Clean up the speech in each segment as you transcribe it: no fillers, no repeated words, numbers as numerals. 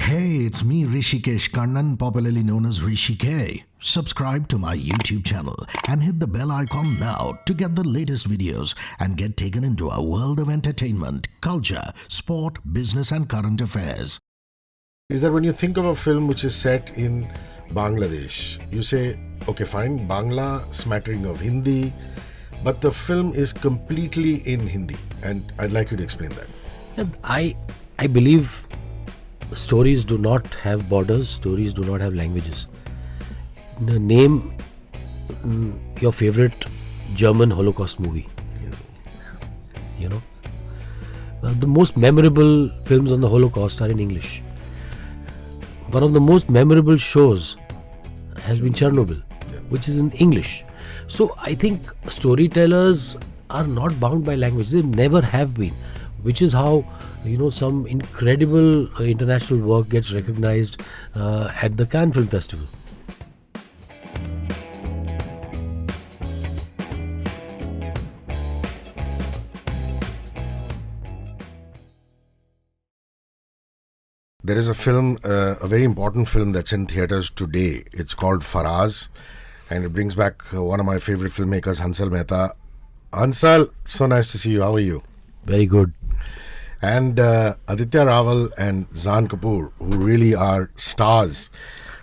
Hey, it's me, Hrishi Kannan, popularly known as Hrishi K. Subscribe to my YouTube channel and hit the bell icon now to get the latest videos and get taken into a world of entertainment, culture, sport, business, and current affairs. Is that when you think of a film which is set in Bangladesh, you say, okay, fine, Bangla, smattering of Hindi, but the film is completely in Hindi, and I'd like you to explain that. I believe stories do not have borders, stories do not have languages. Name your favorite German Holocaust movie. You know, the most memorable films on the Holocaust are in English. One of the most memorable shows has been Chernobyl, which is in English. So I think storytellers are not bound by language. They never have been, which is how some incredible international work gets recognized at the Cannes Film Festival. There is a film, a very important film that's in theatres today. It's called Faraaz, and it brings back one of my favorite filmmakers, Hansal Mehta. Hansal, so nice to see you. How are you? Very good. And Aditya Rawal and Zahan Kapoor, who really are stars,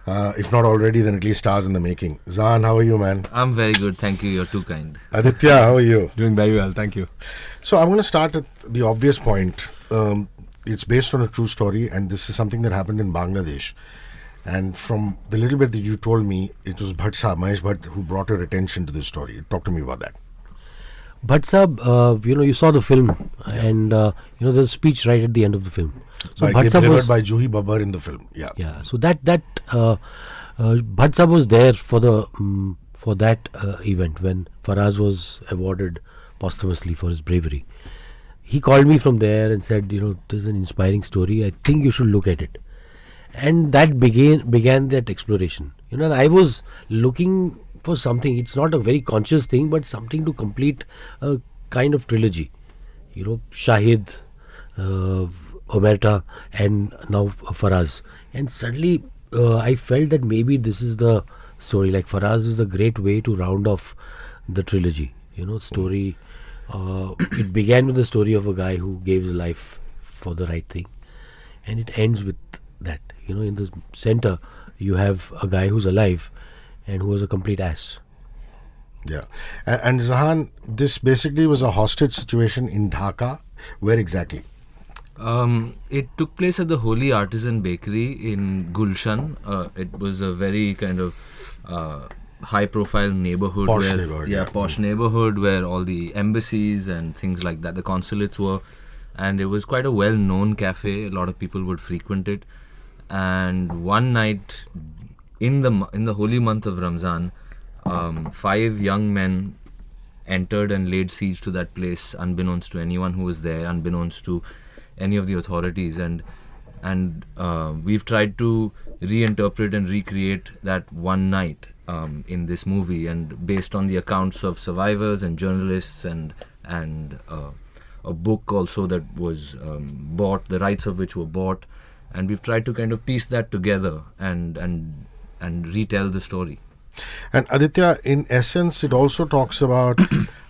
if not already, then at least stars in the making. Zahan, how are you, man? I'm very good, thank you. You're too kind. Aditya, how are you? Doing very well, thank you. So I'm going to start at the obvious point. It's based on a true story, and this is something that happened in Bangladesh. And from the little bit that you told me, it was Mahesh Bhatt who brought your attention to this story. Talk to me about that. Bhatt Sahab, you saw the film, and there's a speech right at the end of the film. So delivered by Juhi Babbar in the film. Yeah. Yeah. So that Bhatt Sahab was there for that event when Faraaz was awarded posthumously for his bravery. He called me from there and said, there's an inspiring story. I think you should look at it. And that began that exploration. And I was looking for something. It's not a very conscious thing, but something to complete a kind of trilogy. Shahid, Omerta, and now Faraaz. And suddenly I felt that maybe this is the story. Like Faraaz is the great way to round off the trilogy. Story. It began with the story of a guy who gave his life for the right thing, and it ends with that. In the center, you have a guy who's alive and who was a complete ass. Yeah. And Zahan, this basically was a hostage situation in Dhaka. Where exactly? It took place at the Holy Artisan Bakery in Gulshan. It was a very kind of high-profile neighborhood. Posh neighborhood where all the embassies and things like that, the consulates were. And it was quite a well-known cafe. A lot of people would frequent it. And one night in the holy month of Ramzan, 5 young men entered and laid siege to that place, unbeknownst to anyone who was there, unbeknownst to any of the authorities. And we've tried to reinterpret and recreate that one night in this movie, and based on the accounts of survivors and journalists and a book also that was bought, the rights of which were bought. And we've tried to kind of piece that together and retell the story. And Aditya, in essence, it also talks about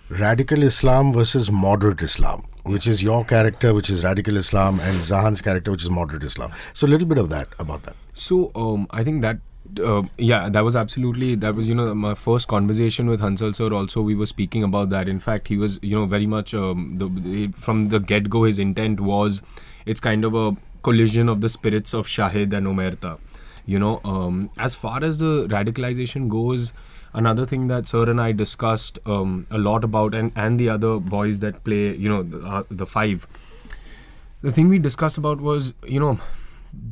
radical Islam versus moderate Islam, which is your character, which is radical Islam, and Zahan's character, which is moderate Islam. So a little bit of that, about that. So I think that, that was my first conversation with Hansal sir. Also, we were speaking about that. In fact, he was, very much, from the get-go, his intent was, it's kind of a collision of the spirits of Shahid and Omerta. As far as the radicalization goes, another thing that sir and I discussed a lot about, and the other boys that play, the 5. The thing we discussed about was,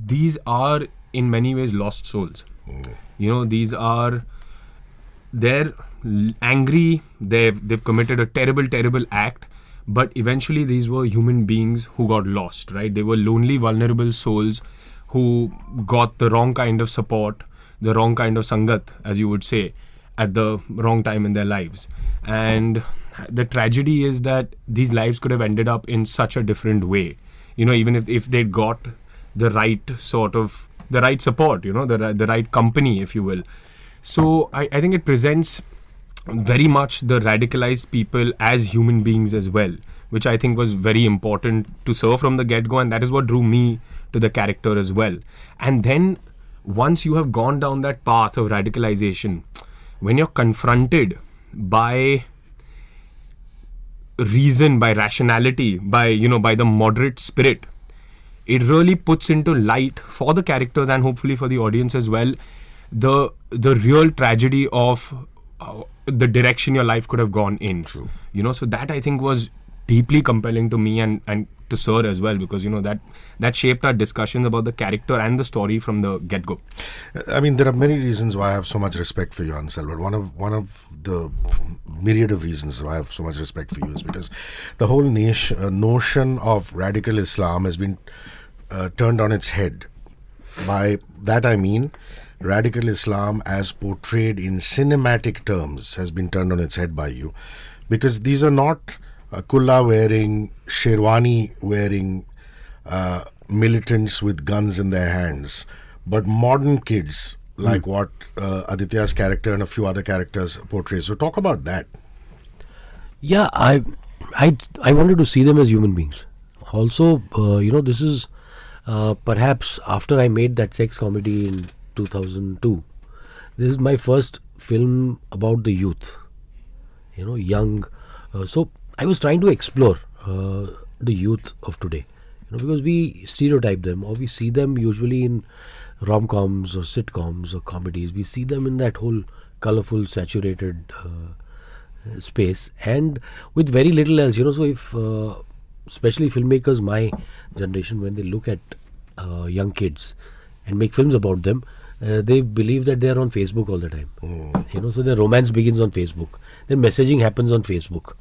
these are in many ways lost souls. They're angry, they've committed a terrible act, but eventually these were human beings who got lost, right? They were lonely, vulnerable souls who got the wrong kind of support, the wrong kind of sangat, as you would say, at the wrong time in their lives. And the tragedy is that these lives could have ended up in such a different way. Even if they'd got the right support, the right company, if you will. So I think it presents very much the radicalized people as human beings as well, which I think was very important to serve from the get-go, and that is what drew me to the character as well. And then once you have gone down that path of radicalization, when you're confronted by reason, by rationality, by the moderate spirit, it really puts into light for the characters and hopefully for the audience as well the real tragedy of the direction your life could have gone in. True. So that I think was deeply compelling to me and to Sir as well, because that shaped our discussions about the character and the story from the get-go. I mean, there are many reasons why I have so much respect for you, Hansal, but one of the myriad of reasons why I have so much respect for you is because the whole notion of radical Islam has been turned on its head. By that I mean radical Islam as portrayed in cinematic terms has been turned on its head by you, because these are not kulla wearing, sherwani wearing militants with guns in their hands, but modern kids like what Aditya's character and a few other characters portray. So talk about that. Yeah, I wanted to see them as human beings. Also, this is perhaps after I made that sex comedy in 2002. This is my first film about the youth, young. So I was trying to explore the youth of today, because we stereotype them, or we see them usually in rom-coms or sitcoms or comedies. We see them in that whole colorful, saturated space, and with very little else. So if especially filmmakers my generation, when they look at young kids and make films about them, they believe that they are on Facebook all the time. So their romance begins on Facebook, their messaging happens on Facebook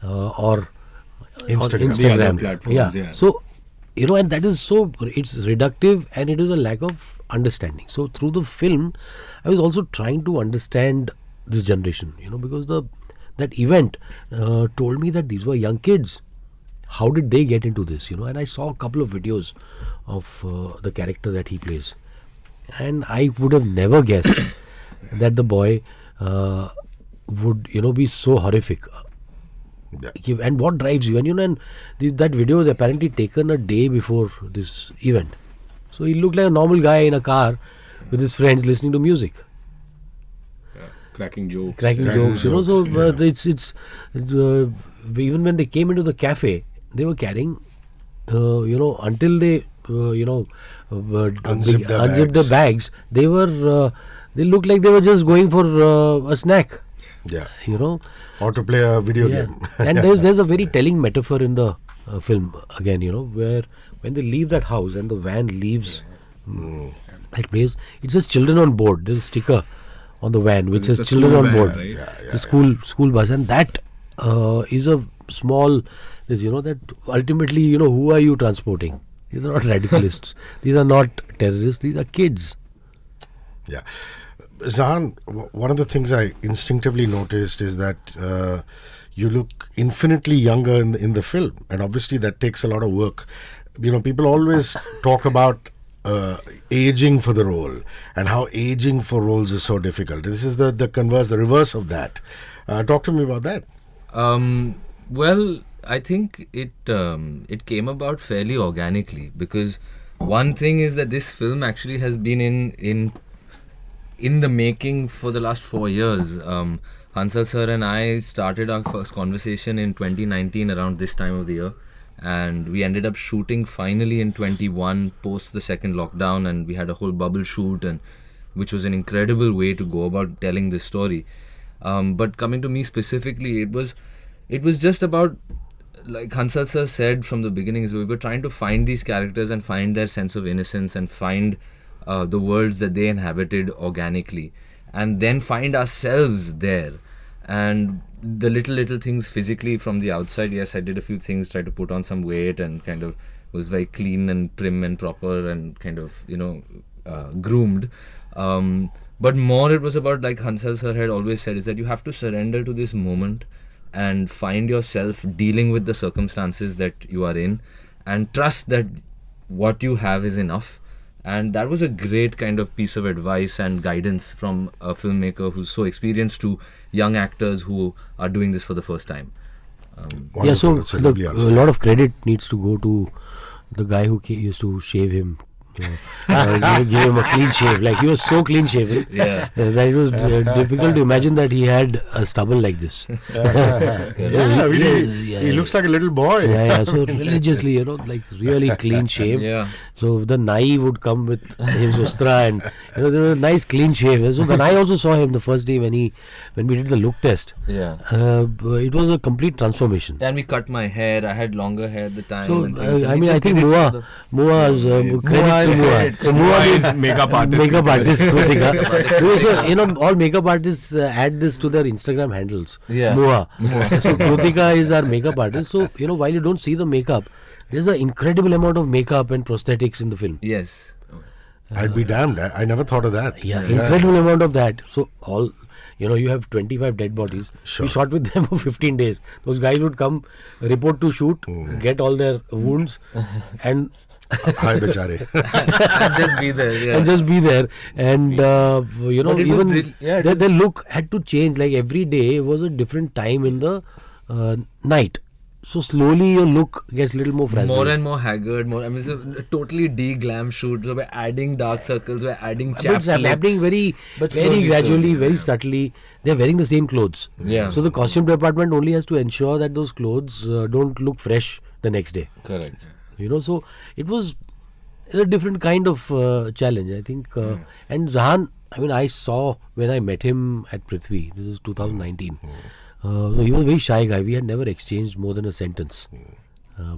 or Instagram. on Instagram. The other platforms, yeah. So and that is so, it's reductive, and it is a lack of understanding. So through the film, I was also trying to understand this generation, because that event told me that these were young kids. How did they get into this? And I saw a couple of videos of the character that he plays, and I would have never guessed that the boy would be so horrific. Yeah. And what drives you? And that video was apparently taken a day before this event. So he looked like a normal guy in a car with his friends listening to music, Cracking jokes. So it's even when they came into the cafe, they were carrying until they unzipped the bags, they looked like they were just going for a snack. Yeah. Or to play a video game. And there's a very telling metaphor in the film again, where when they leave that house and the van leaves that place, it says children on board. There's a sticker on the van which says children on board. Right? The school bus, and that is a small, that ultimately, who are you transporting? These are not radicalists. These are not terrorists. These are kids. Yeah. Zahan, one of the things I instinctively noticed is that you look infinitely younger in the film, and obviously that takes a lot of work. People always talk about aging for the role and how aging for roles is so difficult. This is the reverse of that. Talk to me about that. Well, I think it came about fairly organically, because one thing is that this film actually has been in the making for the last 4 years. Hansal sir and I started our first conversation in 2019 around this time of the year, and we ended up shooting finally in 21 post the second lockdown, and we had a whole bubble shoot, and which was an incredible way to go about telling this story. But coming to me specifically, it was just about, like Hansal sir said from the beginning, is we were trying to find these characters and find their sense of innocence and find the worlds that they inhabited organically, and then find ourselves there. And the little things physically from the outside, yes, I did a few things, tried to put on some weight and kind of was very clean and prim and proper and kind of groomed, but more it was about, like Hansal sir had always said, is that you have to surrender to this moment and find yourself dealing with the circumstances that you are in, and trust that what you have is enough. And that was a great kind of piece of advice and guidance from a filmmaker who's so experienced to young actors who are doing this for the first time. Yeah, so That's a lovely a answer. lot of credit needs to go to the guy who used to shave him. Give him a clean shave. Like, he was so clean shaven Yeah. that it was difficult to imagine that he had a stubble like this. He looks like a little boy. Yeah, so religiously, like really clean shave. Yeah. So the Nai would come with his ustra, and there was a nice clean shave. So when I also saw him the first day when we did the look test, Yeah. it was a complete transformation. And we cut my hair. I had longer hair at the time. So and things. And I we mean, I just think did it for Mua's credit to Mua. Mua is makeup artist. Makeup artist, Kritika. So, all makeup artists add this to their Instagram handles. Yeah. Mua. So Kritika is our makeup artist. So, while you don't see the makeup, there's an incredible amount of makeup and prosthetics in the film. Yes. I'd be damned. I never thought of that. Yeah, incredible amount of that. So you have 25 dead bodies. Sure. We shot with them for 15 days. Those guys would come, report to shoot, get all their wounds, and Hi, bechare. And just be there. Yeah. and just be there. And But it was even it their look had to change. Like, every day was a different time in the night. So slowly your look gets a little more frazzled. More and more haggard. I mean, it's a totally de-glam shoot. So we're adding dark circles. We're adding But chapped it's happening lips. very, But very slowly, gradually, slowly, very yeah. subtly. They're wearing the same clothes. Yeah. So the costume department only has to ensure that those clothes don't look fresh the next day. Correct. So it was a different kind of challenge, I think. And Zahan, I mean, I saw when I met him at Prithvi, this is 2019. So he was a very shy guy. We had never exchanged more than a sentence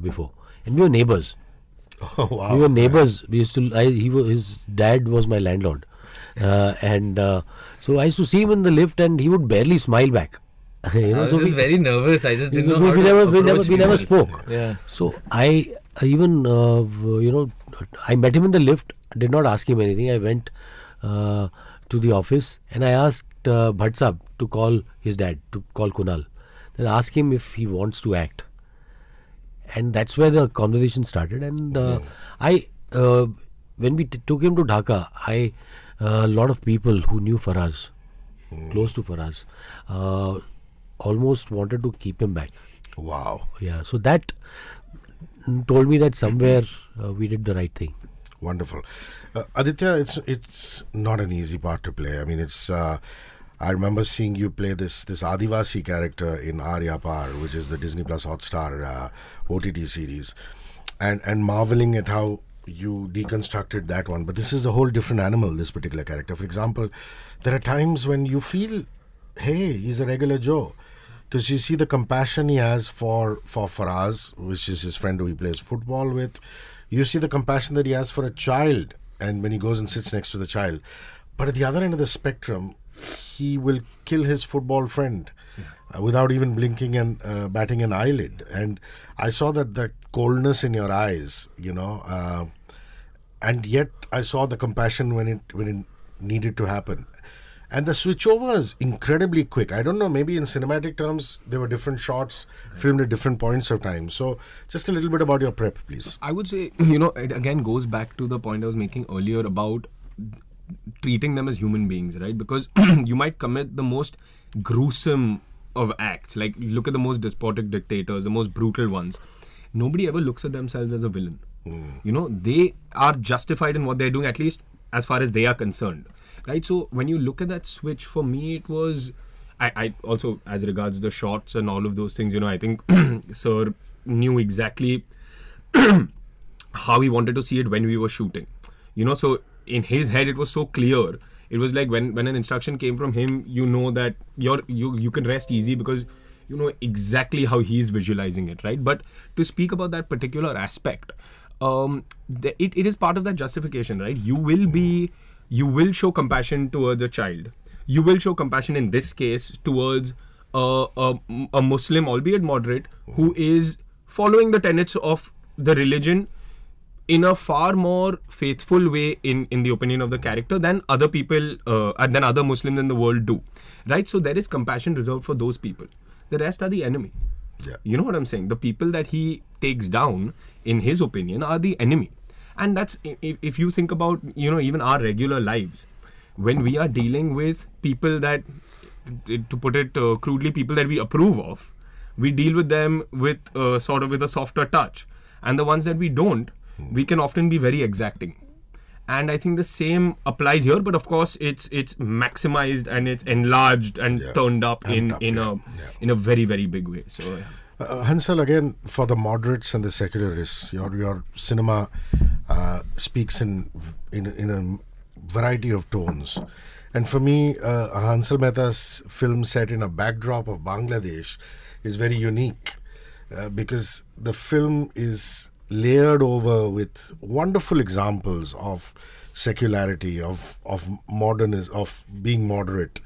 before. And we were neighbors. Oh, wow. We were neighbors. We used to. His dad was my landlord, so I used to see him in the lift, and he would barely smile back. I was just very nervous. I just didn't know how we to never approach never people. spoke. Yeah. So I even I met him in the lift. Did not ask him anything. I went to the office and I asked Bhatt Sahab to call his dad, to call Kunal, then ask him if he wants to act. And that's where the conversation started. And when we took him to Dhaka, a lot of people who knew Faraaz, close to Faraaz, almost wanted to keep him back. Wow. Yeah, so that told me that somewhere we did the right thing. Wonderful. Aditya, it's not an easy part to play. I mean, it's. I remember seeing you play this Adivasi character in Arya Par, which is the Disney Plus Hotstar OTT series, and marveling at how you deconstructed that one. But this is a whole different animal, this particular character. For example, there are times when you feel, hey, he's a regular Joe. Because you see the compassion he has for Faraaz, which is his friend who he plays football with. You see the compassion that he has for a child, and when he goes and sits next to the child. But at the other end of the spectrum, he will kill his football friend without even blinking and batting an eyelid. And I saw that coldness in your eyes, and yet I saw the compassion when it needed to happen. And the switchover is incredibly quick. I don't know, maybe in cinematic terms, there were different shots filmed at different points of time. So just a little bit about your prep, please. I would say, it again goes back to the point I was making earlier about treating them as human beings, right? Because you might commit the most gruesome of acts. Like, look at the most despotic dictators, the most brutal ones. Nobody ever looks at themselves as a villain. They are justified in what they're doing, at least as far as they are concerned. Right, so when you look at that switch, for me it was, I also, as regards the shots and all of those things, I think Sir knew exactly how he wanted to see it when we were shooting. So in his head it was so clear. It was like when an instruction came from him, that you can rest easy because you know exactly how he's visualizing it, right? But to speak about that particular aspect, it is part of that justification, right? You will show compassion towards a child. You will show compassion in this case towards a Muslim, albeit moderate, who is following the tenets of the religion in a far more faithful way, in the opinion of the character, than other people, than other Muslims in the world do. Right? So there is compassion reserved for those people. The rest are the enemy. Yeah. You know what I'm saying? The people that he takes down, in his opinion, are the enemy. And that's, if you think about, even our regular lives, when we are dealing with people that, to put it crudely, people that we approve of, we deal with them with sort of with a softer touch. And the ones that we don't, we can often be very exacting. And I think the same applies here, but of course it's maximized and it's enlarged and turned up in a very, very big way. So Hansal, again, for the moderates and the secularists, your cinema speaks in a variety of tones. And for me, Hansal Mehta's film set in a backdrop of Bangladesh is very unique because the film is layered over with wonderful examples of secularity, of modernism, of being moderate.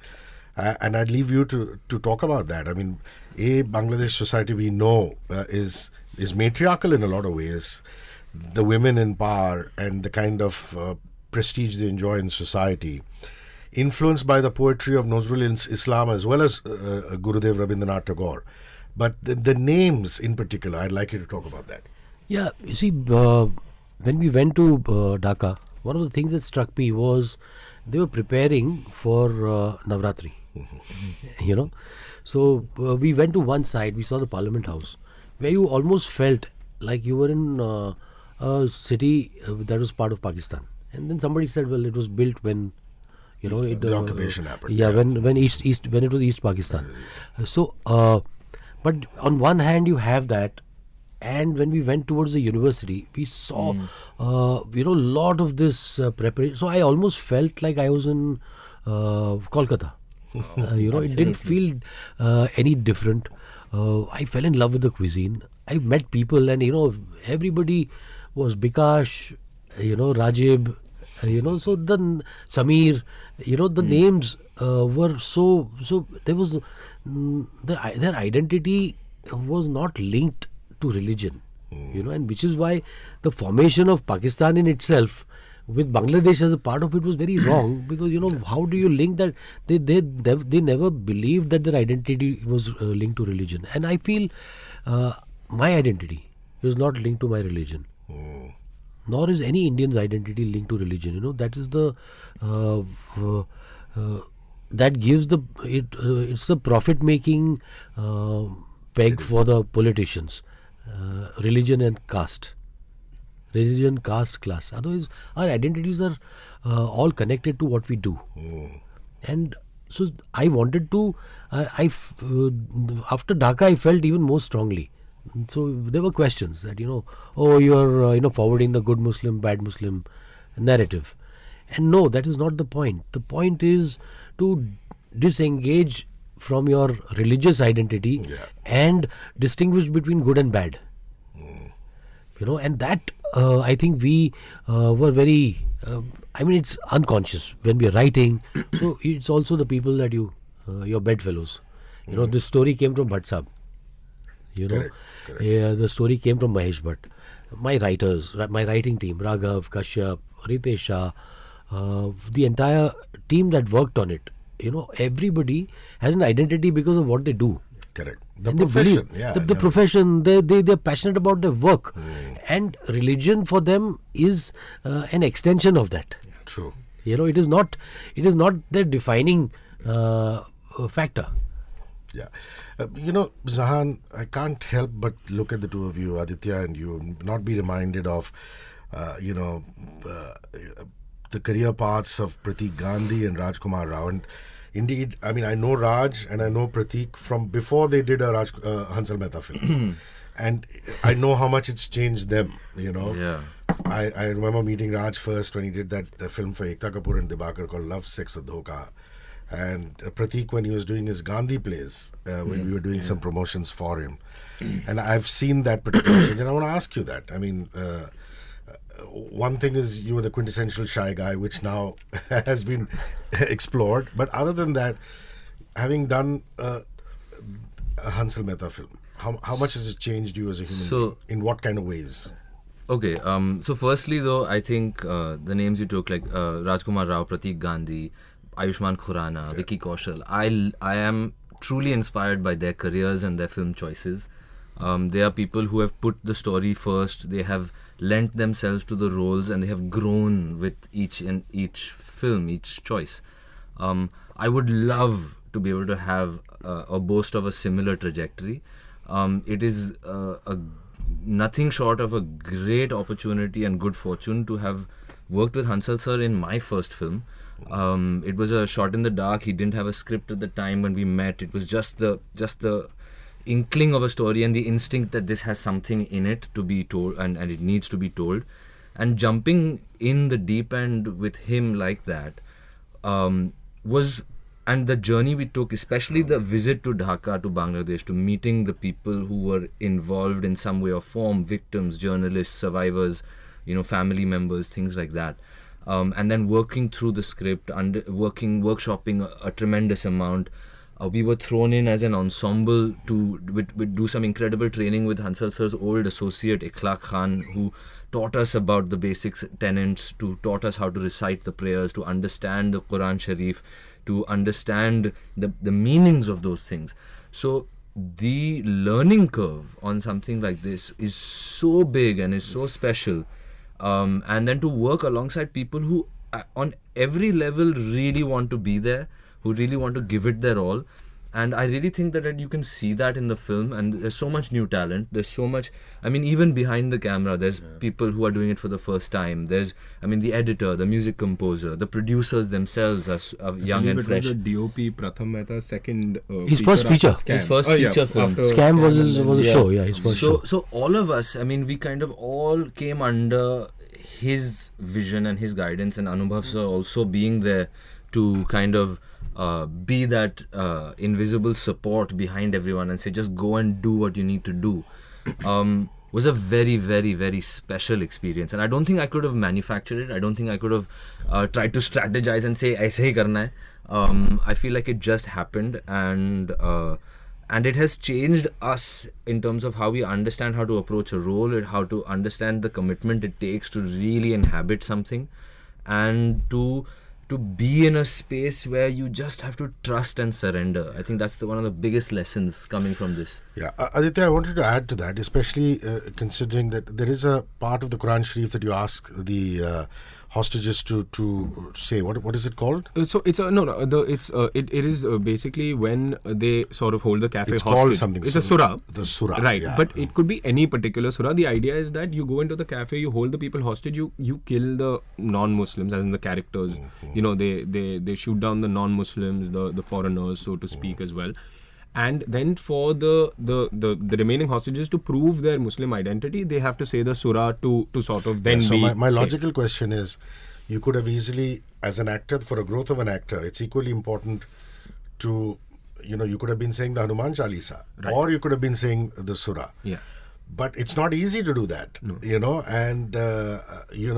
And I'd leave you to talk about that. I mean, Bangladesh society we know is matriarchal in a lot of ways. The women in power and the kind of prestige they enjoy in society, influenced by the poetry of Nazrul Islam as well as Gurudev Rabindranath Tagore. But the names in particular, I'd like you to talk about that. Yeah, you see, when we went to Dhaka, one of the things that struck me was they were preparing for Navratri. So we went to one side, we saw the Parliament House, where you almost felt like you were in a city that was part of Pakistan. And then somebody said, well, it was built when the occupation happened. Yeah, when when it was East Pakistan. So, but on one hand you have that, and when we went towards the university, we saw lot of this preparation. So I almost felt like I was in Kolkata. It didn't feel any different. I fell in love with the cuisine. I met people, and everybody was Bikash, Rajib, so the Samir, the names were so there was their identity was not linked to religion, and which is why the formation of Pakistan in itself with Bangladesh as a part of it was very wrong, because how do you link that? They never believed that their identity was linked to religion, and I feel my identity is not linked to my religion. Nor is any Indian's identity linked to religion. That is the that gives it's the profit-making peg for the politicians. Religion and caste. Religion, caste, class. Otherwise, our identities are all connected to what we do. And so I wanted to. After Dhaka, I felt even more strongly. So there were questions that you are forwarding the good Muslim, bad Muslim narrative, and no, that is not the point. The point is to disengage from your religious identity and distinguish between good and bad. And that I think we were very. It's unconscious when we are writing. So it's also the people that your bedfellows. This story came from Bhatt Sahab. Correct. The story came from Mahesh Bhatt. My writers, my writing team, Raghav, Kashyap, Ritesh Shah, the entire team that worked on it, everybody has an identity because of what they do. Correct. The profession. The profession, they're passionate about their work. And religion for them is an extension of that. True. It is not their defining factor. Yeah. Zahan, I can't help but look at the two of you, Aditya and you, and not be reminded of, the career paths of Pratik Gandhi and Rajkummar Rao. And indeed, I know Raj and I know Pratik from before they did a Hansal Mehta film. And I know how much it's changed them, Yeah. I remember meeting Raj first when he did that film for Aditya Kapoor and Dibakar called Love, Sex or Dhoka. And Pratik when he was doing his Gandhi plays, when we were doing some promotions for him. And I've seen that particular change. And I want to ask you that. One thing is you were the quintessential shy guy, which now has been explored. But other than that, having done a Hansal Mehta film, how much has it changed you as a human being? In what kind of ways? Okay, so firstly though, I think the names you took like Rajkummar Rao, Pratik Gandhi, Ayushmann Khurrana, Vicky Kaushal, I am truly inspired by their careers and their film choices. They are people who have put the story first. They have lent themselves to the roles, and they have grown with each film, each choice. I would love to be able to have or boast of a similar trajectory. It is nothing short of a great opportunity and good fortune to have worked with Hansal sir in my first film. It was a shot in the dark. He didn't have a script at the time when we met. It was just the inkling of a story and the instinct that this has something in it to be told, and it needs to be told. And jumping in the deep end with him like that and the journey we took, especially the visit to Dhaka, to Bangladesh, to meeting the people who were involved in some way or form, victims, journalists, survivors, family members, things like that. And then working through the script, workshopping a tremendous amount. We were thrown in as an ensemble to do some incredible training with Hansal sir's old associate Ikhlaq Khan, who taught us about the basic tenets, taught us how to recite the prayers, to understand the Quran Sharif, to understand the meanings of those things. So the learning curve on something like this is so big and is so special. And then to work alongside people who on every level really want to be there, who really want to give it their all. And I really think that you can see that in the film, and there's so much new talent. There's so much, even behind the camera, there's people who are doing it for the first time. There's, the editor, the music composer, the producers themselves are young and fresh. The DOP Pratham Mehta's second his first feature. His first feature film. Scam was a show, his first show. So all of us, we kind of all came under his vision and his guidance, and Anubhav sir also being there to kind of be that invisible support behind everyone and say, just go and do what you need to do, was a very, very, very special experience. And I don't think I could have manufactured it. I don't think I could have tried to strategize and say, aise hi karna hai. I feel like it just happened, and it has changed us in terms of how we understand how to approach a role, how to understand the commitment it takes to really inhabit something, and to be in a space where you just have to trust and surrender. I think that's one of the biggest lessons coming from this. Yeah, Aditya, I wanted to add to that, especially considering that there is a part of the Quran Sharif that you ask the hostages to say. What is it called? So it's it is basically when they sort of hold the cafe it's hostage. Called something. It's a surah. The surah, right? Yeah. But it could be any particular surah. The idea is that you go into the cafe, you hold the people hostage, you kill the non-Muslims, as in the characters. Mm-hmm. They shoot down the non-Muslims, the foreigners, so to speak, as well. And then for the remaining hostages to prove their Muslim identity, they have to say the surah to sort of then so be my logical question is, you could have easily, as an actor, for a growth of an actor, it's equally important to, you could have been saying the Hanuman Chalisa, right, or you could have been saying the surah. Yeah. But it's not easy to do that, No. and,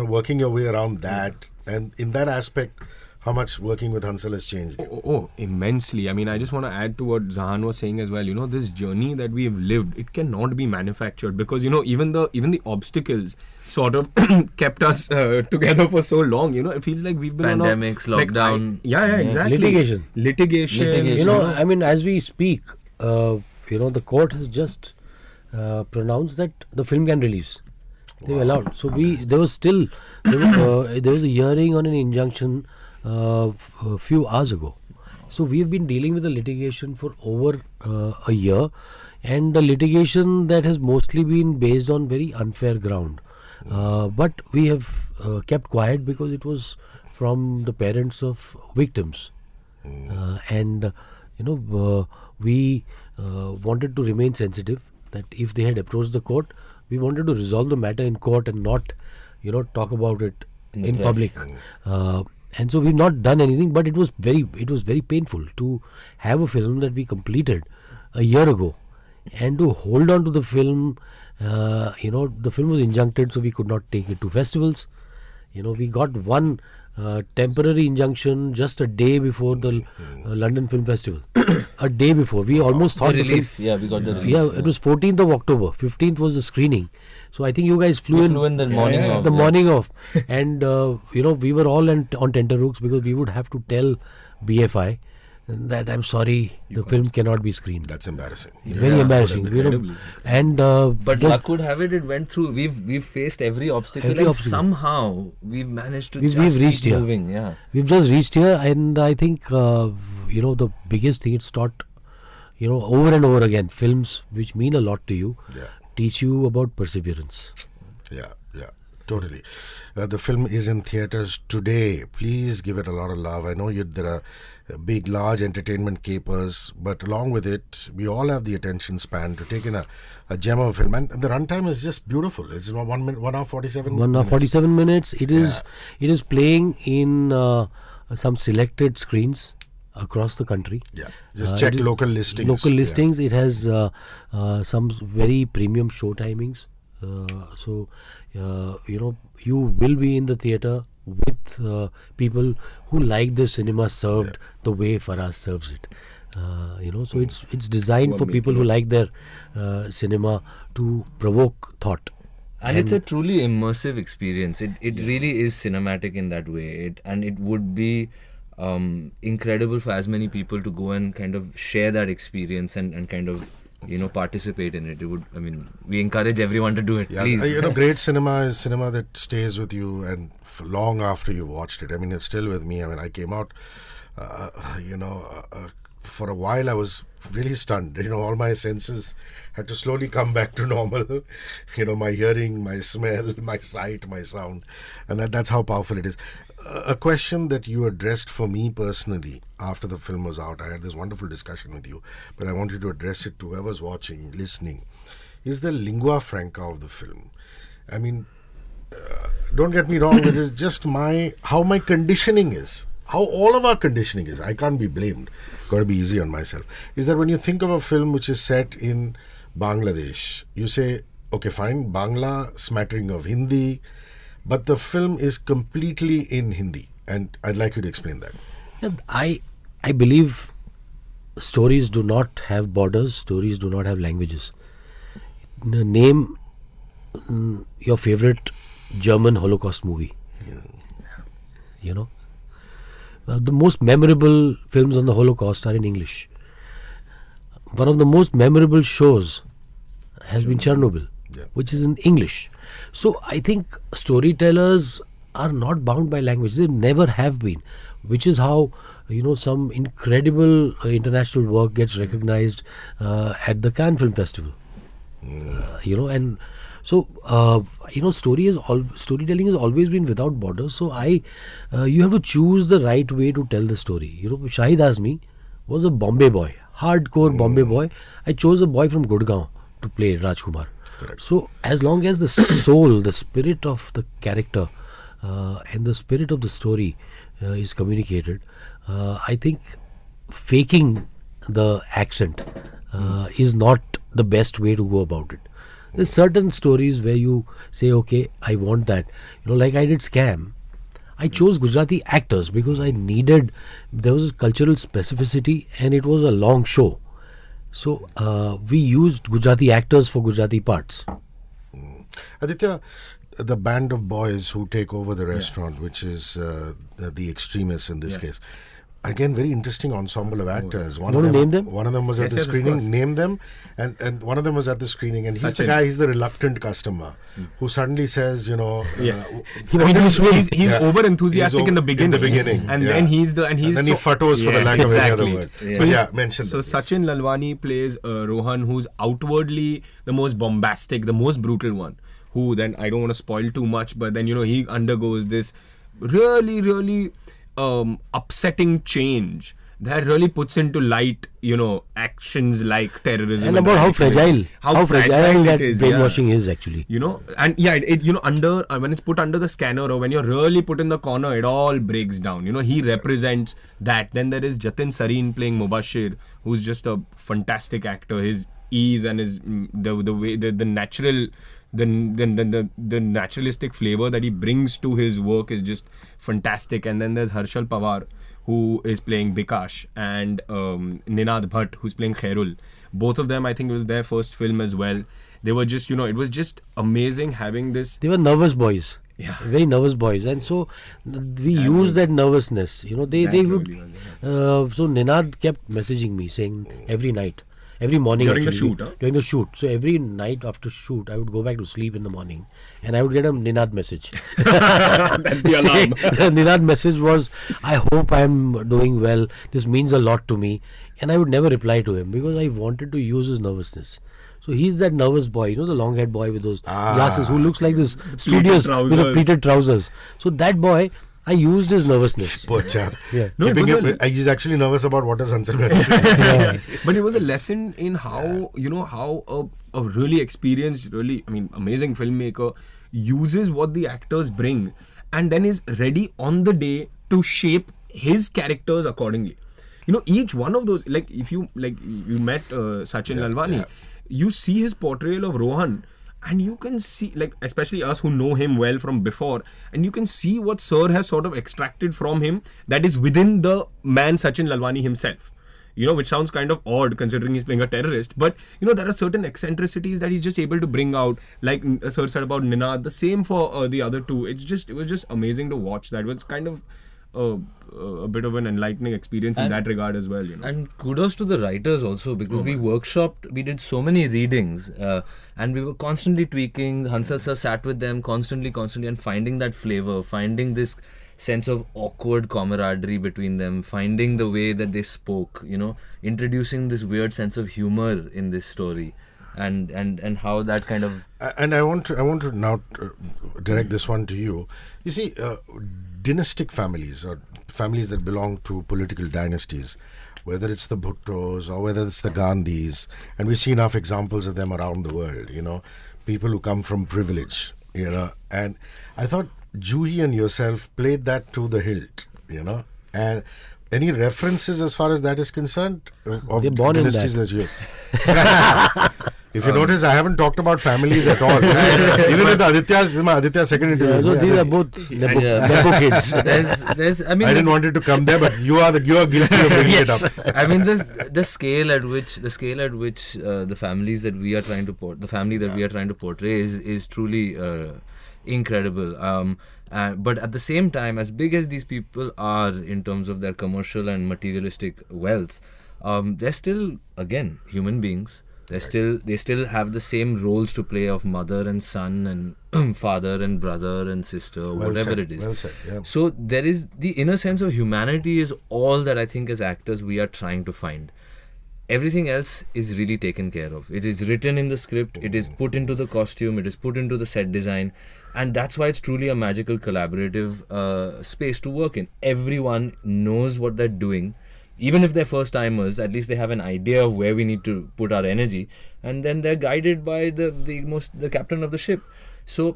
working your way around that. And in that aspect, how much working with Hansal has changed? Oh, immensely. I just want to add to what Zahan was saying as well. This journey that we have lived, it cannot be manufactured, because even the obstacles sort of kept us together for so long. It feels like we've been pandemics, lockdown. Exactly. Litigation. As we speak, the court has just pronounced that the film can release. They were allowed. So there was a hearing on an injunction a few hours ago. So we've been dealing with the litigation for over a year, and the litigation that has mostly been based on very unfair ground. But we have kept quiet because it was from the parents of victims, and we wanted to remain sensitive. That if they had approached the court, we wanted to resolve the matter in court and not, talk about it in public. And so we've not done anything, but it was very painful to have a film that we completed a year ago and to hold on to the film. The film was injuncted, so we could not take it to festivals. We got one temporary injunction just a day before the London Film Festival. A day before. We almost thought the relief. We got the relief. Yeah, it was 14th of October. 15th was the screening. So I think you guys flew in the morning of. The morning of. And, we were all on tenterhooks because we would have to tell BFI that I'm sorry, the film cannot be screened. That's embarrassing. Very embarrassing. And but luck would have it went through. We've faced every obstacle, and somehow we've managed to just reached keep here. moving. Yeah, we've just reached here, and I think the biggest thing it's taught, over and over again, films which mean a lot to you teach you about perseverance. Yeah, totally. The film is in theatres today. Please give it a lot of love. I know there are big, large entertainment capers, but along with it, we all have the attention span to take in a gem of a film. And the runtime is just beautiful. It's 1 hour 47 minutes. 1 hour 47 minutes. It is playing in some selected screens across the country. Yeah, just check local listings. Local listings. It has some very premium show timings. So you will be in the theatre with people who like the cinema served the way Faraaz serves it. So it's designed for people who like their cinema to provoke thought. And it's a truly immersive experience. It really is cinematic in that way. It would be incredible for as many people to go and kind of share that experience and kind of participate in it. We encourage everyone to do it. Yeah, please. Great cinema is cinema that stays with you and long after you watched it. It's still with me. I came out, for a while I was really stunned. All my senses had to slowly come back to normal. My hearing, my smell, my sight, my sound, and that's how powerful it is. A question that you addressed for me personally after the film was out, I had this wonderful discussion with you, but I wanted to address it to whoever's watching, listening, is the lingua franca of the film. Don't get me wrong, it is just how my conditioning is, how all of our conditioning is. I can't be blamed, got to be easy on myself. Is that when you think of a film which is set in Bangladesh, you say, okay, fine, Bangla, smattering of Hindi, but the film is completely in Hindi, and I'd like you to explain that. Yeah, I believe stories do not have borders, stories do not have languages. Name your favorite German Holocaust movie. The most memorable films on the Holocaust are in English. One of the most memorable shows has been Chernobyl, which is in English. So I think storytellers are not bound by language. They never have been, which is how some incredible international work gets recognized at the Cannes Film Festival. And so storytelling has always been without borders. So you have to choose the right way to tell the story. Shahid Azmi was a Bombay boy, hardcore Bombay boy. I chose a boy from Gurgaon to play Rajkummar. Correct. So as long as the soul, the spirit of the character and the spirit of the story is communicated, I think faking the accent is not the best way to go about it. There's certain stories where you say, okay, I want that. Like I did Scam. I chose Gujarati actors because there was a cultural specificity and it was a long show. So we used Gujarati actors for Gujarati parts. Aditya, the band of boys who take over the restaurant, which is the extremists in this case. Again, very interesting ensemble of actors. One of them was at the screening. Name them, and one of them was at the screening. And he's the guy. He's the reluctant customer who suddenly says, he's over enthusiastic in the beginning. And then he photos for the lack of any other word. Yeah. So mention. So Sachin Lalwani plays Rohan, who's outwardly the most bombastic, the most brutal one. Who then, I don't want to spoil too much, but then he undergoes this really upsetting change that really puts into light actions like terrorism and about how fragile that it is, brainwashing is actually, and under when it's put under the scanner or when you're really put in the corner, it all breaks down. He represents that. Then there is Jatin Sareen playing Mubashir, who's just a fantastic actor. His ease and his the way the natural the naturalistic flavor that he brings to his work is just fantastic. And then there's Harshal Pawar, who is playing Bikash, and Ninad Bhatt, who's playing Khairul. Both of them, I think it was their first film as well. They were just, it was just amazing having this. They were nervous boys. very nervous boys, and so we use that nervousness. They would. So Ninad kept messaging me saying every night, every morning During the actually, shoot, huh? during the shoot. So every night after shoot, I would go back to sleep in the morning, and I would get a Ninad message. That's the alarm. The Ninad message was, "I hope I am doing well. This means a lot to me," and I would never reply to him because I wanted to use his nervousness. So he's that nervous boy, the long-haired boy with those glasses who looks like this studious with the pleated trousers. So that boy, I used his nervousness. Poor chap. Yeah. No, it was He's actually nervous about what is Hansal Mehta. But it was a lesson in how how a really experienced, amazing filmmaker uses what the actors bring and then is ready on the day to shape his characters accordingly. Each one of those, if you met Sachin Lalwani, you see his portrayal of Rohan. And you can see, especially us who know him well from before, and you can see what Sir has sort of extracted from him that is within the man Sachin Lalwani himself. Which sounds kind of odd considering he's playing a terrorist. But, there are certain eccentricities that he's just able to bring out. Like Sir said about Ninad, the same for the other two. It was just amazing to watch. That was kind of a bit of an enlightening experience in that regard as well. And kudos to the writers also, because we did so many readings and we were constantly tweaking. Hansal sir sat with them constantly and finding that flavor, finding this sense of awkward camaraderie between them, finding the way that they spoke, introducing this weird sense of humor in this story. And how that kind of... And I want to now direct this one to you. You see, dynastic families or families that belong to political dynasties, whether it's the Bhuttos or whether it's the Gandhis, and we see enough examples of them around the world, people who come from privilege, and I thought Juhi and yourself played that to the hilt, and any references as far as that is concerned of They're born dynasties in that you... If you notice, I haven't talked about families at all. Even with Aditya's, this is my Aditya's second interview. So these are both Nepo kids. I didn't want it to come there, but you are guilty of bringing it up. I mean, the scale at which the families that we are trying to portray is truly incredible. But at the same time, as big as these people are in terms of their commercial and materialistic wealth, they're still, again, human beings. They still have the same roles to play of mother and son and father and brother and sister, whatever it is. Well said, yeah. So there is the inner sense of humanity is all that I think as actors we are trying to find. Everything else is really taken care of. It is written in the script, it is put into the costume, it is put into the set design, and that's why it's truly a magical collaborative space to work in. Everyone knows what they're doing. Even if they're first timers, at least they have an idea of where we need to put our energy, and then they're guided by the captain of the ship. So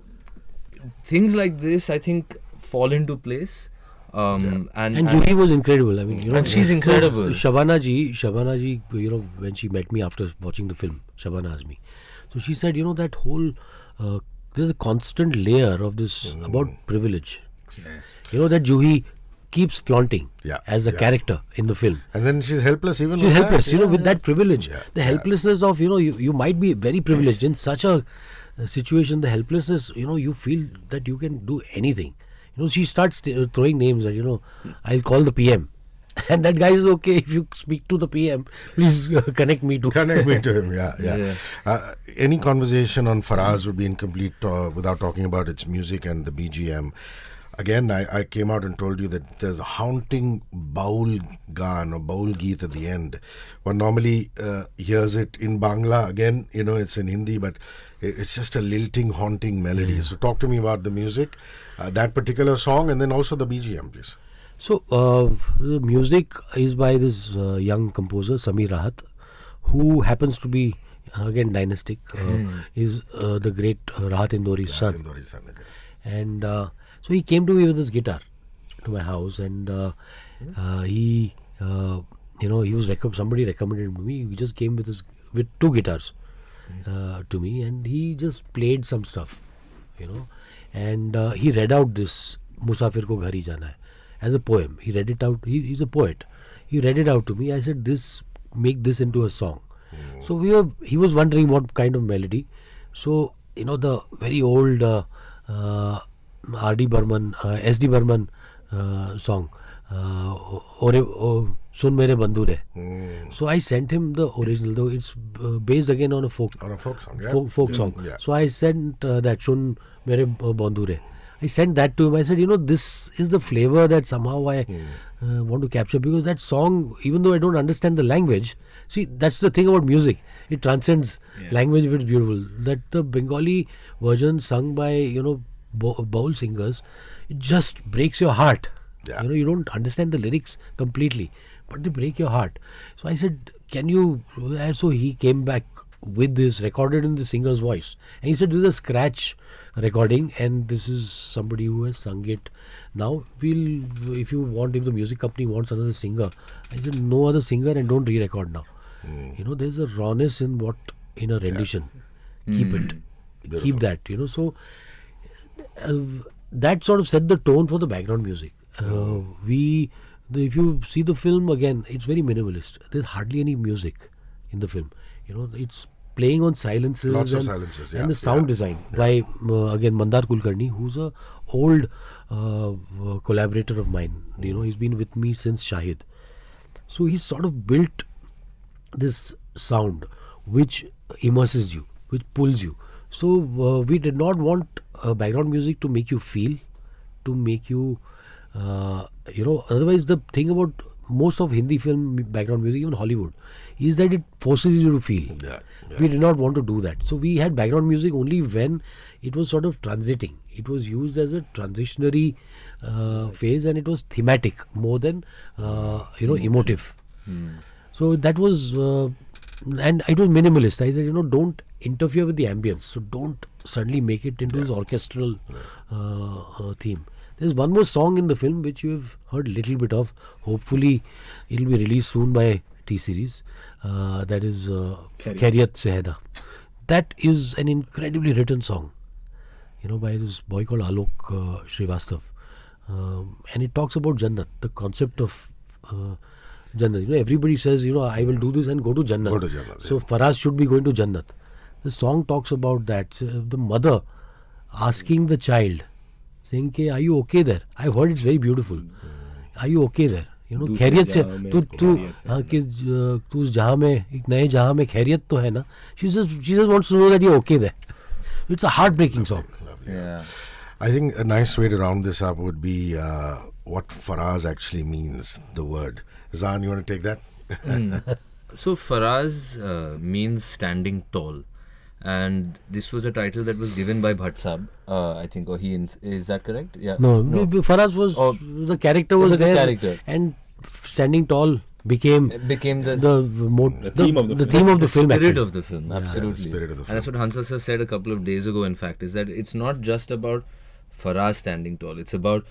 things like this, I think, fall into place. And Juhi was incredible. I mean, and she's incredible. Shabana ji, when she met me after watching the film, Shabana asked me. So she said, that whole there's a constant layer of this about privilege. Yes. That Juhi keeps flaunting as a character in the film. And then she's helpless even she's with helpless, that. with that privilege. The helplessness of, you might be very privileged in such a situation. The helplessness, you feel that you can do anything. She starts throwing names that, I'll call the PM. And that guy is okay. If you speak to the PM, please connect me to him. Yeah. Any conversation on Faraaz would be incomplete without talking about its music and the BGM. Again, I came out and told you that there's a haunting baul gaan or baul geet at the end. One normally hears it in Bangla. Again, it's in Hindi, but it's just a lilting, haunting melody. So talk to me about the music, that particular song, and then also the BGM, please. So the music is by this young composer, Samir Rahat, who happens to be, again, dynastic. Is the great Rahat Indori's son. And so he came to me with his guitar to my house, and he was somebody recommended me. He just came with two guitars to me, and he just played some stuff, and he read out this Musafir ko ghar hi jana hai as a poem. He read it out. He's a poet. He read it out to me. I said, make this into a song. So he was wondering what kind of melody. So the very old R.D. Burman, S.D. Burman song, Sun Mere Bandure. So I sent him the original, though it's based again on a folk song. Yeah. Folk song. Yeah. So I sent that Sun Mere Bandure. I sent that to him. I said, this is the flavor that somehow I want to capture, because that song, even though I don't understand the language, see, that's the thing about music. It transcends language if it's beautiful. That the Bengali version sung by, bowl singers, it just breaks your heart. Yeah. You don't understand the lyrics completely, but they break your heart. So I said, can you... And so he came back with this, recorded in the singer's voice. And he said, this is a scratch recording, and this is somebody who has sung it. Now, if the music company wants another singer, I said, no other singer, and don't re-record now. There's a rawness in a rendition. Keep it. Beautiful. Keep that, So, that sort of set the tone for the background music. If you see the film again, it's very minimalist. There's hardly any music in the film. It's playing on silences. Lots of silences, and the sound design by again Mandar Kulkarni, who's a old collaborator of mine. He's been with me since Shahid. So he's sort of built this sound which immerses you, which pulls you. So we did not want background music to make you feel, to make you otherwise the thing about most of Hindi film background music, even Hollywood, is that it forces you to feel. We did not want to do that. So we had background music only when it was sort of transiting. It was used as a transitionary phase, and it was thematic more than emotive. So that was and it was minimalist. I said, don't interfere with the ambience. So don't suddenly make it into this orchestral theme. There's one more song in the film which you have heard a little bit of. Hopefully, it will be released soon by T-Series. That is Khairiyat Se Hai Na. That is an incredibly written song, by this boy called Alok Srivastav. And it talks about Jannat, the concept of Jannat. Everybody says, I will do this and go to Jannat. Go to Jannat, So Faraaz should be going to Jannat. The song talks about that. The mother asking the child, saying, are you okay there? I've heard it's very beautiful. Are you okay there? खैरियत से तू उस जहाँ में एक नए जहाँ में खैरियत तो है ना. She just wants to know that you're okay there. It's a heartbreaking song. Yeah. I think a nice way to round this up would be what Faraaz actually means, the word. Zahan, you want to take that? So Faraaz means standing tall. And this was a title that was given by Bhatt Sahab, I think, or is that correct? Yeah. No. Faraaz was the character was there, character. And standing tall became the theme of the film. The spirit of the film, absolutely. The spirit of the film. And that's what Hansal sir said a couple of days ago. In fact, is that it's not just about Faraaz standing tall. It's about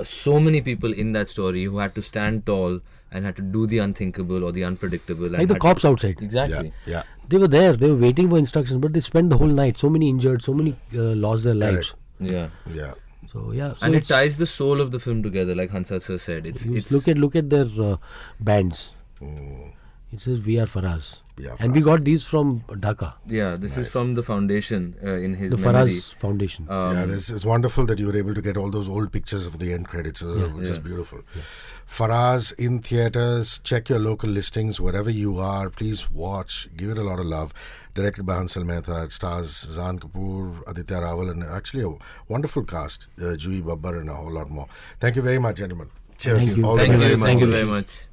so many people in that story who had to stand tall and had to do the unthinkable or the unpredictable. Like the cops outside. Exactly. Yeah. They were there. They were waiting for instructions, but they spent the whole night. So many injured. So many lost their lives. Yeah. So So and it ties the soul of the film together, like Hansal sir said. It's look at their bands. It says "We are Faraaz." And we got these from Dhaka. Yeah, this is from the foundation in his the memory. Faraaz Foundation. It's wonderful that you were able to get all those old pictures of the end credits, which is beautiful. Faraaz in theatres. Check your local listings wherever you are. Please watch. Give it a lot of love. Directed by Hansal Mehta. It stars Zahan Kapoor, Aditya Rawal, and actually a wonderful cast, Juhi Babbar, and a whole lot more. Thank you very much, gentlemen. Cheers. Thank you. All the best. Thank you very much.